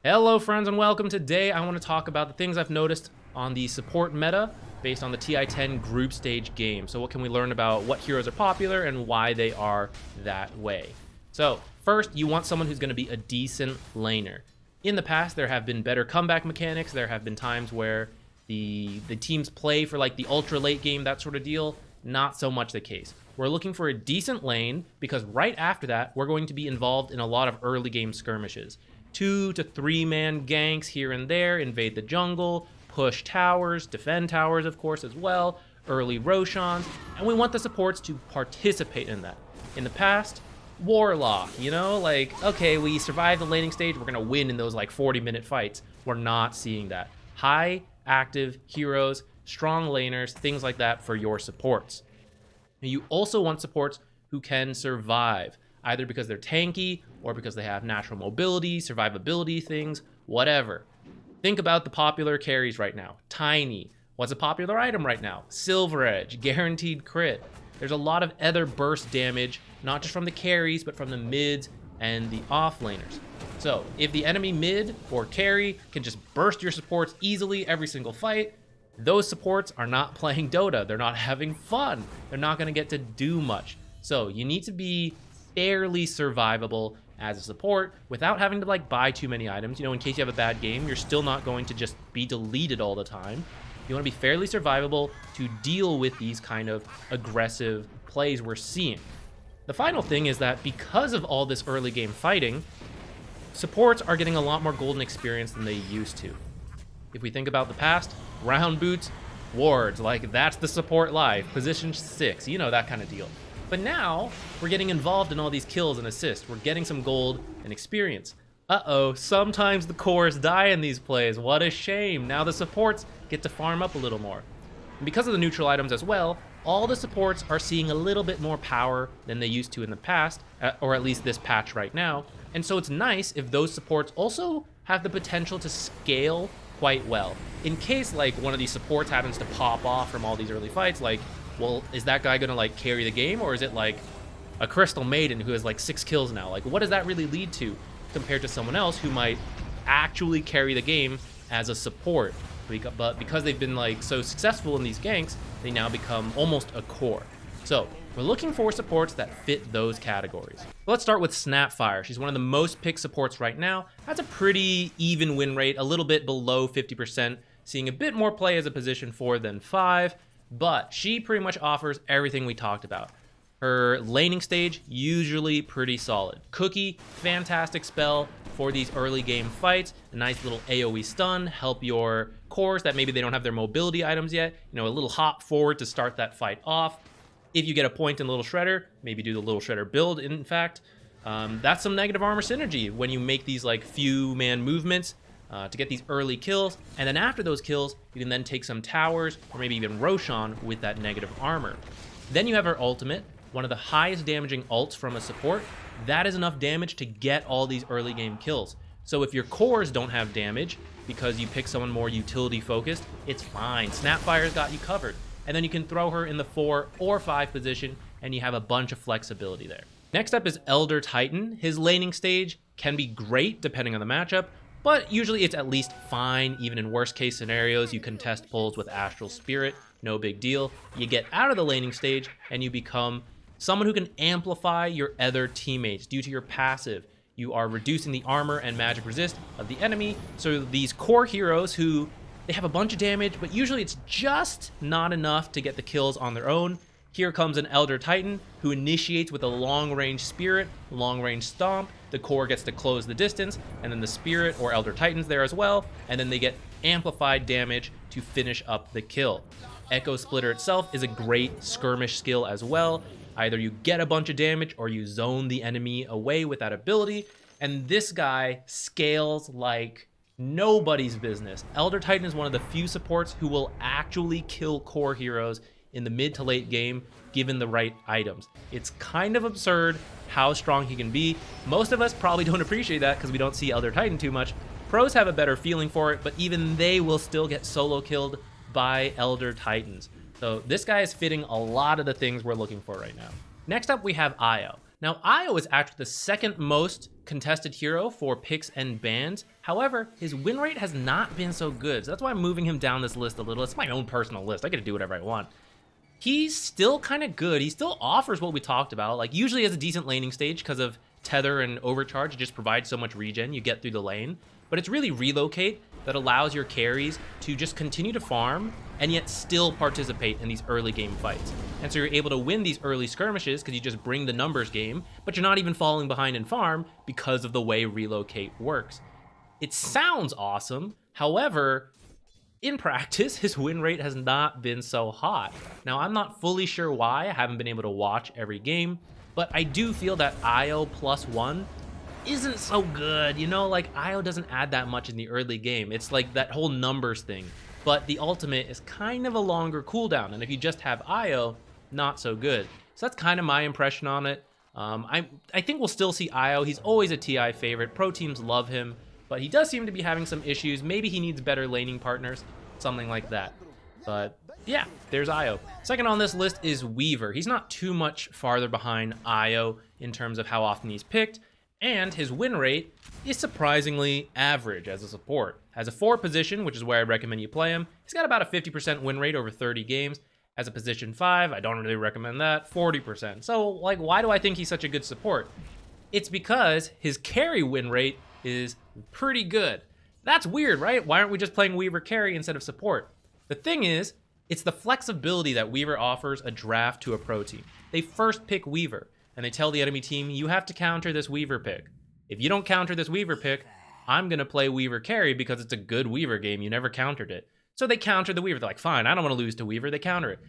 Hello friends and welcome. Today I want to talk about the things I've noticed on the support meta based on the TI10 group stage game. So what can we learn about what heroes are popular and why they are that way? So first, you want someone who's going to be a decent laner. In the past, there have been better comeback mechanics. There have been times where the teams play for like the ultra late game, that sort of deal. Not so much the case. We're looking for a decent lane because right after that, we're going to be involved in a lot of early game skirmishes. 2 to 3 man ganks here and there, invade the jungle, push towers, defend towers of course as well, early Roshans, and we want the supports to participate in that. In the past, Warlock, like, okay, we survived the laning stage, we're gonna win in those like 40-minute fights. We're not seeing that. High active heroes, strong laners, things like that for your supports. You also want supports who can survive, either because they're tanky or because they have natural mobility, survivability things, whatever. Think about the popular carries right now. Tiny. What's a popular item right now? Silver Edge, guaranteed crit. There's a lot of other burst damage, not just from the carries, but from the mids and the offlaners. So if the enemy mid or carry can just burst your supports easily every single fight, those supports are not playing Dota. They're not having fun. They're not going to get to do much. So you need to be fairly survivable as a support without having to like buy too many items. In case you have a bad game, you're still not going to just be deleted all the time. You want to be fairly survivable to deal with these kind of aggressive plays we're seeing. The final thing is that because of all this early game fighting, supports are getting a lot more golden experience than they used to. If we think about the past, round boots, wards, like that's the support life, position 6, that kind of deal. But now, we're getting involved in all these kills and assists. We're getting some gold and experience. Uh-oh, sometimes the cores die in these plays. What a shame. Now the supports get to farm up a little more. And because of the neutral items as well, all the supports are seeing a little bit more power than they used to in the past, or at least this patch right now. And so it's nice if those supports also have the potential to scale quite well. In case like one of these supports happens to pop off from all these early fights, like, well, is that guy gonna like carry the game, or is it like a Crystal Maiden who has like 6 kills now? Like, what does that really lead to compared to someone else who might actually carry the game as a support? But because they've been like so successful in these ganks, they now become almost a core. So we're looking for supports that fit those categories. Let's start with Snapfire. She's one of the most picked supports right now. Has a pretty even win rate, a little bit below 50%, seeing a bit more play as a position 4 than 5. But she pretty much offers everything we talked about. Her laning stage, usually pretty solid. Cookie, fantastic spell for these early game fights. A nice little AoE stun, help your cores that maybe they don't have their mobility items yet. A little hop forward to start that fight off. If you get a point in Little Shredder, maybe do the Little Shredder build, in fact. That's some negative armor synergy when you make these like few man movements to get these early kills, and then after those kills, you can then take some towers, or maybe even Roshan with that negative armor. Then you have her ultimate, one of the highest damaging ults from a support. That is enough damage to get all these early game kills. So if your cores don't have damage, because you pick someone more utility focused, it's fine. Snapfire's got you covered. And then you can throw her in the 4 or 5 position, and you have a bunch of flexibility there. Next up is Elder Titan. His laning stage can be great depending on the matchup, but usually it's at least fine. Even in worst case scenarios, you contest pulls with Astral Spirit, no big deal. You get out of the laning stage and you become someone who can amplify your other teammates due to your passive. You are reducing the armor and magic resist of the enemy, so these core heroes who, they have a bunch of damage, but usually it's just not enough to get the kills on their own. Here comes an Elder Titan who initiates with a long-range Spirit, long-range Stomp. The core gets to close the distance, and then the Spirit or Elder Titan's there as well, and then they get amplified damage to finish up the kill. Echo Splitter itself is a great skirmish skill as well. Either you get a bunch of damage or you zone the enemy away with that ability, and this guy scales like nobody's business. Elder Titan is one of the few supports who will actually kill core heroes in the mid to late game given the right items. It's kind of absurd how strong he can be. Most of us probably don't appreciate that because we don't see Elder Titan too much. Pros have a better feeling for it, but even they will still get solo killed by Elder Titans. So this guy is fitting a lot of the things we're looking for right now. Next up, we have Io. Now, Io is actually the second most contested hero for picks and bans. However, his win rate has not been so good. So that's why I'm moving him down this list a little. It's my own personal list. I get to do whatever I want. He's still kind of good. He still offers what we talked about. Like, usually has a decent laning stage because of tether and overcharge. It just provides so much regen you get through the lane. But it's really relocate that allows your carries to just continue to farm and yet still participate in these early game fights. And so you're able to win these early skirmishes because you just bring the numbers game, but you're not even falling behind in farm because of the way relocate works. It sounds awesome. However, in practice, his win rate has not been so hot. Now, I'm not fully sure why. I haven't been able to watch every game, but I do feel that Io +1 isn't so good. You know, like, Io doesn't add that much in the early game. It's like that whole numbers thing, but the ultimate is kind of a longer cooldown, and if you just have Io, not so good. So that's kind of my impression on it. I think we'll still see Io. He's always a TI favorite. Pro teams love him, but he does seem to be having some issues. Maybe he needs better laning partners, something like that. But yeah, there's Io. Second on this list is Weaver. He's not too much farther behind Io in terms of how often he's picked, and his win rate is surprisingly average as a support. Has a 4 position, which is where I recommend you play him. He's got about a 50% win rate over 30 games. As a position 5, I don't really recommend that, 40%. So, like, why do I think he's such a good support? It's because his carry win rate is pretty good. That's weird, right? Why aren't we just playing Weaver carry instead of support? The thing is, it's the flexibility that Weaver offers a draft to a pro team. They first pick Weaver, and they tell the enemy team, you have to counter this Weaver pick. If you don't counter this Weaver pick, I'm going to play Weaver carry because it's a good Weaver game. You never countered it. So they counter the Weaver. They're like, fine, I don't want to lose to Weaver. They counter it.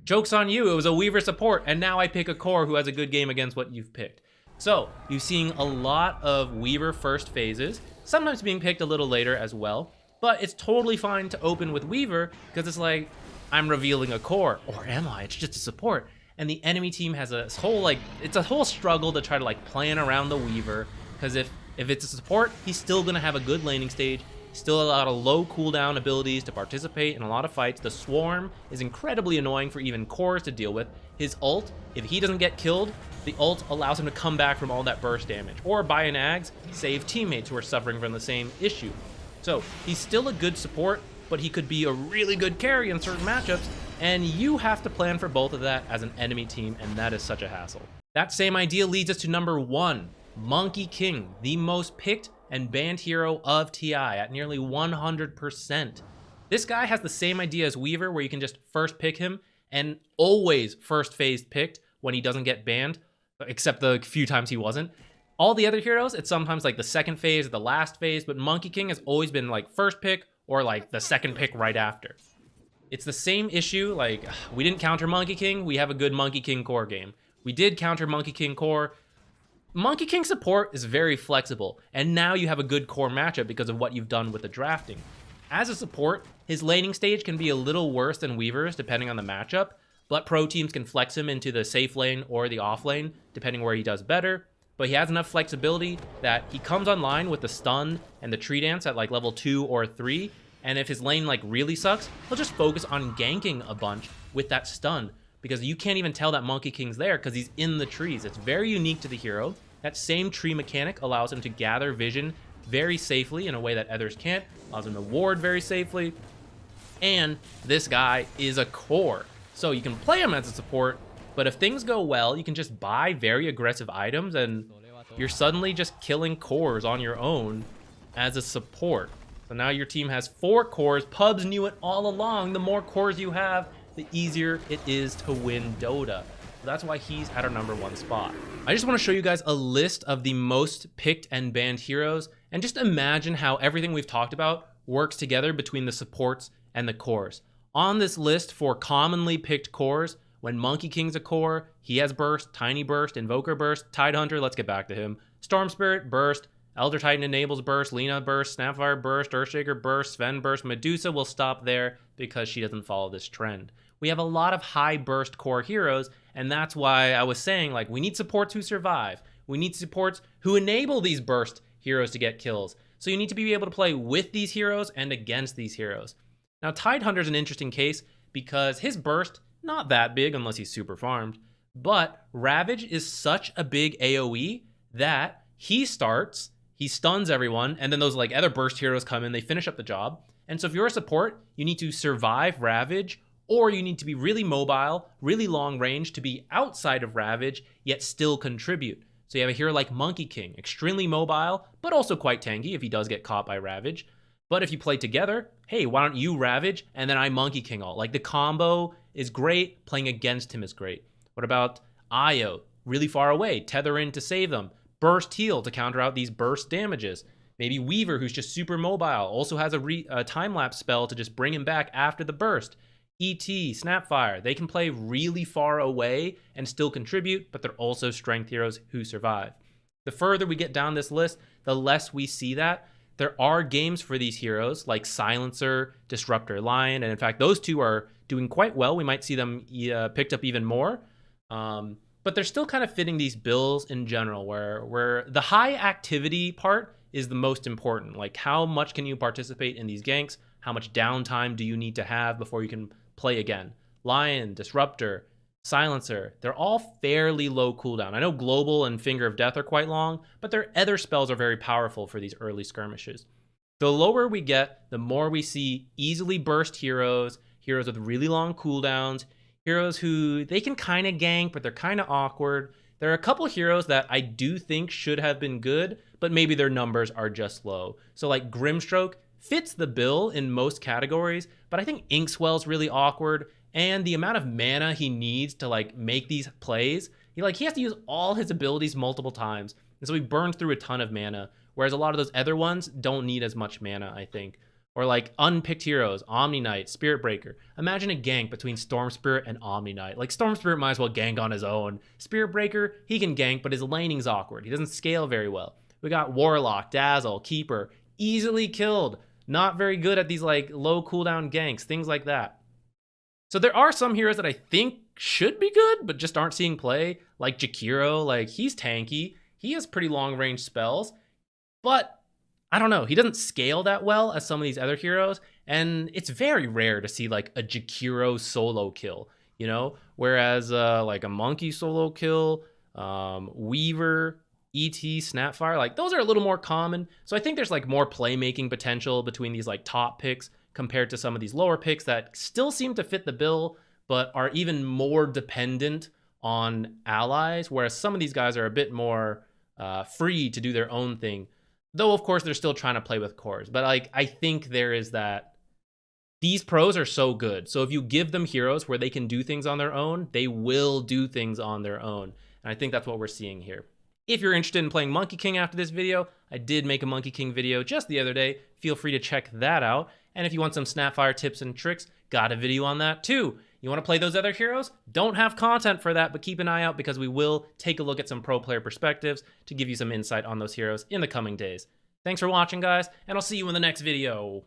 Joke's on you. It was a Weaver support, and now I pick a core who has a good game against what you've picked. So you're seeing a lot of Weaver first phases, sometimes being picked a little later as well, but it's totally fine to open with Weaver because it's like, I'm revealing a core, or am I? It's just a support. And the enemy team has a whole, like, it's a whole struggle to try to, like, plan around the Weaver, because if it's a support, he's still going to have a good laning stage, still a lot of low cooldown abilities to participate in a lot of fights. The Swarm is incredibly annoying for even cores to deal with. His ult, if he doesn't get killed, the ult allows him to come back from all that burst damage, or buy an Ags, save teammates who are suffering from the same issue. So he's still a good support, but he could be a really good carry in certain matchups, and you have to plan for both of that as an enemy team, and that is such a hassle. That same idea leads us to number 1, Monkey King, the most picked and banned hero of TI at nearly 100%. This guy has the same idea as Weaver, where you can just first pick him and always first phase picked when he doesn't get banned, except the few times he wasn't. All the other heroes, it's sometimes like the second phase or the last phase, but Monkey King has always been like first pick or like the second pick right after. It's the same issue, like, we didn't counter Monkey King, we have a good Monkey King core game. We did counter Monkey King core. Monkey King support is very flexible, and now you have a good core matchup because of what you've done with the drafting. As a support, his laning stage can be a little worse than Weaver's depending on the matchup, but pro teams can flex him into the safe lane or the off lane, depending where he does better. But he has enough flexibility that he comes online with the stun and the tree dance at like level 2 or 3, and if his lane like really sucks, he'll just focus on ganking a bunch with that stun, because you can't even tell that Monkey King's there because he's in the trees. It's very unique to the hero. That same tree mechanic allows him to gather vision very safely in a way that others can't, allows him to ward very safely, and this guy is a core. So you can play him as a support, but if things go well, you can just buy very aggressive items and you're suddenly just killing cores on your own as a support. So now your team has 4 cores. Pubs knew it all along. The more cores you have, the easier it is to win Dota. So that's why he's at our number 1 spot. I just want to show you guys a list of the most picked and banned heroes, and just imagine how everything we've talked about works together between the supports and the cores. On this list for commonly picked cores, when Monkey King's a core, he has Burst, Tiny Burst, Invoker Burst, Tidehunter, let's get back to him, Storm Spirit, Burst, Elder Titan enables Burst, Lina Burst, Snapfire Burst, Earthshaker Burst, Sven Burst, Medusa will stop there because she doesn't follow this trend. We have a lot of high burst core heroes, and that's why I was saying, like, we need supports who survive. We need supports who enable these burst heroes to get kills. So you need to be able to play with these heroes and against these heroes. Now, Tidehunter's an interesting case because his burst, not that big unless he's super farmed, But Ravage is such a big AoE that he stuns everyone, and then those like other burst heroes come in, they finish up the job. And so if you're a support, you need to survive Ravage, or you need to be really mobile, really long range to be outside of Ravage, yet still contribute. So you have a hero like Monkey King, extremely mobile, but also quite tanky if he does get caught by Ravage. But if you play together, hey, why don't you Ravage and then I Monkey King ult? Like the combo is great, playing against him is great. What about Io? Really far away, tether in to save them. Burst heal to counter out these burst damages. Maybe Weaver, who's just super mobile, also has a time-lapse spell to just bring him back after the burst. ET, Snapfire, they can play really far away and still contribute, but they're also strength heroes who survive. The further we get down this list, the less we see that. There are games for these heroes like Silencer, Disruptor, Lion, and in fact, those two are doing quite well. We might see them picked up even more. But they're still kind of fitting these bills in general, where the high activity part is the most important. Like how much can you participate in these ganks? How much downtime do you need to have before you can play again? Lion, Disruptor, Silencer, they're all fairly low cooldown. I know Global and Finger of Death are quite long, but their other spells are very powerful for these early skirmishes. The lower we get, the more we see easily burst heroes, heroes with really long cooldowns, heroes who they can kind of gank, but they're kind of awkward. There are a couple heroes that I do think should have been good, but maybe their numbers are just low. So like Grimstroke fits the bill in most categories, but I think Inkswell's really awkward, and the amount of mana he needs to like make these plays, he has to use all his abilities multiple times, and so he burns through a ton of mana, whereas a lot of those other ones don't need as much mana, I think. Or like unpicked heroes, Omni Knight, Spirit Breaker. Imagine a gank between Storm Spirit and Omni Knight. Like Storm Spirit might as well gank on his own. Spirit Breaker, he can gank, but his laning's awkward. He doesn't scale very well. We got Warlock, Dazzle, Keeper, easily killed. Not very good at these like low cooldown ganks, things like that. So there are some heroes that I think should be good, but just aren't seeing play. Like Jakiro, like he's tanky. He has pretty long range spells, but I don't know, he doesn't scale that well as some of these other heroes, and it's very rare to see like a Jakiro solo kill, you know? Whereas like a Monkey solo kill, Weaver, ET, Snapfire, like those are a little more common. So I think there's like more playmaking potential between these like top picks compared to some of these lower picks that still seem to fit the bill, but are even more dependent on allies, whereas some of these guys are a bit more free to do their own thing. Though, of course, they're still trying to play with cores. But like, I think there is that these pros are so good. So if you give them heroes where they can do things on their own, they will do things on their own. And I think that's what we're seeing here. If you're interested in playing Monkey King after this video, I did make a Monkey King video just the other day. Feel free to check that out. And if you want some Snapfire tips and tricks, got a video on that too. You want to play those other heroes? Don't have content for that, but keep an eye out because we will take a look at some pro player perspectives to give you some insight on those heroes in the coming days. Thanks for watching, guys, and I'll see you in the next video.